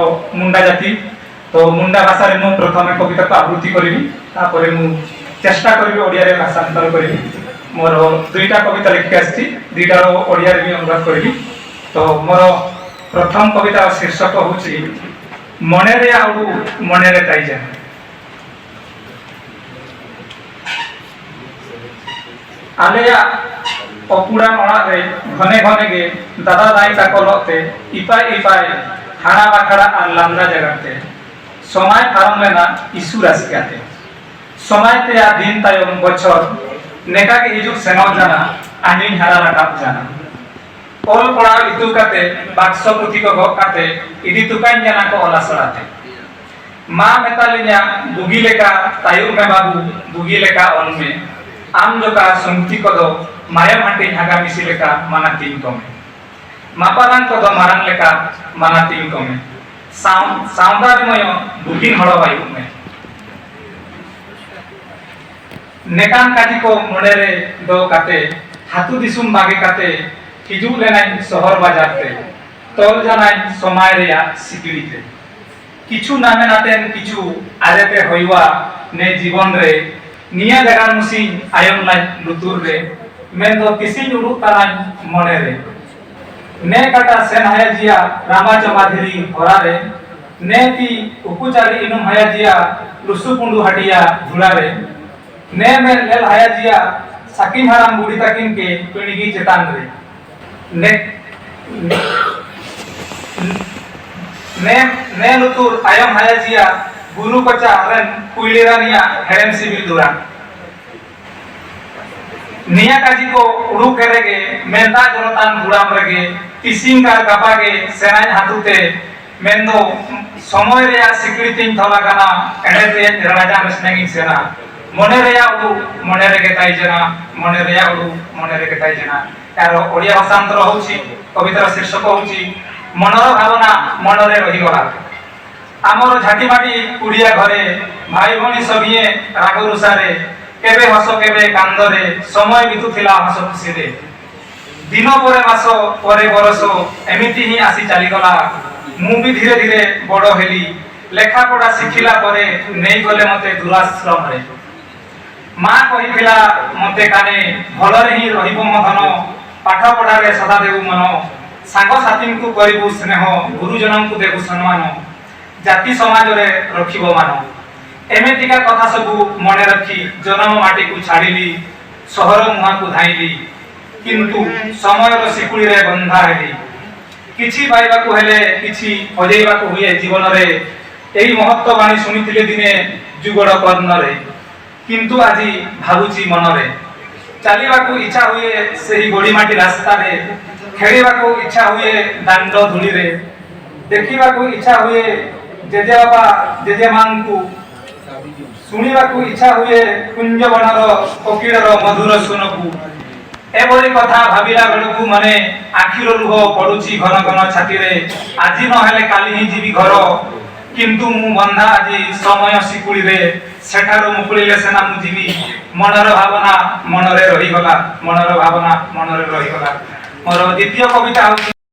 मुंडा जाति तो मुंडा भाषा रे मु प्रथम कविता को आवृत्ति करी तापर मु चेष्टा करी ओडिया रे भाषांतर करी मोर दुईटा कविता लिखि आछि दुईटा ओडिया रे भी अनुवाद करी तो मोर प्रथम कविता शीर्षक होछि मने रे आउ मने रे ताइजा आलेया अपुड़ा नड़ा रे घने घने गे दादा दाई ताको लते इपाय इपाय हाड़ा बाखड़ा और लांदा जगते समय फारम लेना इशू राशिकाते समय ते आ दिन तायम बछर नेका के हिजुक सेनो जाना आनिन हारा राकाप जाना ओल पड़ा इतु काते बाक्स पुथि को काते इदि तुकाइन जाना को ओला सड़ाते मां मेतालिया बुगी लेका तायु में बाबू बुगी लेका ओल में आम जो का संगति को दो माया माटी हागा मिसी लेका माना तीन को में मापारान को दो मारन लेका माना तीन को में साउंदारमय बुगिन हड़ वायु में नेकान काजी को मोड़े रे दो काते हाथु दिसुम बागे काते हिजू लेनाई शहर बाजार ते तोल जानाई समाय रेया सिकिड़ीते किछु नामे नातेन किछु आरेते होइवा ने जीवन रे निया जगह मुसी आयम लाई लुतुर रे मेन दो किसी उड़ू ताराई मोड़े रे ने काटा सेन हया जिया रामा जमाधिरी होरा रे ने ती उपचारी इनुम हया जिया लुसु पुंडू हटिया झुला रे ने में लेल हया जिया सकिन हराम बुढ़ी तकिन के पिणगी चेतान रे ने ने लुतुर आयम हया जिया गुरु कोचा हरन कुइलेरानिया हेरेम सिबिल दुरा निया काजी को उड़ू करेगे मेंदा जनतान बुड़ाम रेगे तिसिंग कार गापागे सेनाय हाथुते मेंदो समय रे आ सिक्रितिन थला गाना एडेते राजा रसनेगी सेना मने रे उड़ू मने रे गेताई जना मने रे उड़ू मने रे गेताई जना यार ओडिया भाषांतर होउची कवितार शीर्षक होउची मनर भावना मन रे रही गला आमर झाटी माटी कुड़िया घरे भाई भणी सभिए राग रुसारे केबे हस केबे कांदरे समय बितुथिला हस खुशी रे दिन परे मास परे बरस एमिति ही आसी चली गला मु भी धीरे धीरे बड़ हेली लेखा पढ़ा शिखिला परे नेई गले मते दुराश्रम रे मां कहिथिला मते काने भलरे ही रहिबो मधन पाठ पढ़ा रे सदा देबु मन सांग साथी को करिबु स्नेह गुरुजनन को देबु सम्मान जाति समाज रे रखिबो मान एमेतिका कथा सबु मने रखी जन्म माटी को छाड़िली शहर मुहा को धाइली किंतु समय रो सिकुड़ी रे बंधा हेली किछि पाइबा को हेले किछि हजेइबा को हुए जीवन रे एई महत्व बाणी सुनिथिले दिने जुगड़ कर्ण रे किंतु आजी भाबुची मन रे चलीबा को इच्छा हुए सेही गोड़ी माटी रास्ता रे खेलिबा को इच्छा हुए दांड धूली रे देखिबा को इच्छा हुए जेजे बाबा जेजे मां को सुनिबा को इच्छा हुए कुंज बनर कोकिलर मधुर सुनकु एबोरी कथा भाबिला बेलकु माने आखिरो लुह पडुची घन घन छाती रे आजी न हेले काली ही जीवी घर किंतु मु बंधा आजी समय सिकुड़ी रे सेठारो मुकुलिले सेना मु जीवी मनर भावना मनरे रही गला मनर भावना मनरे रही गला मोर द्वितीय कविता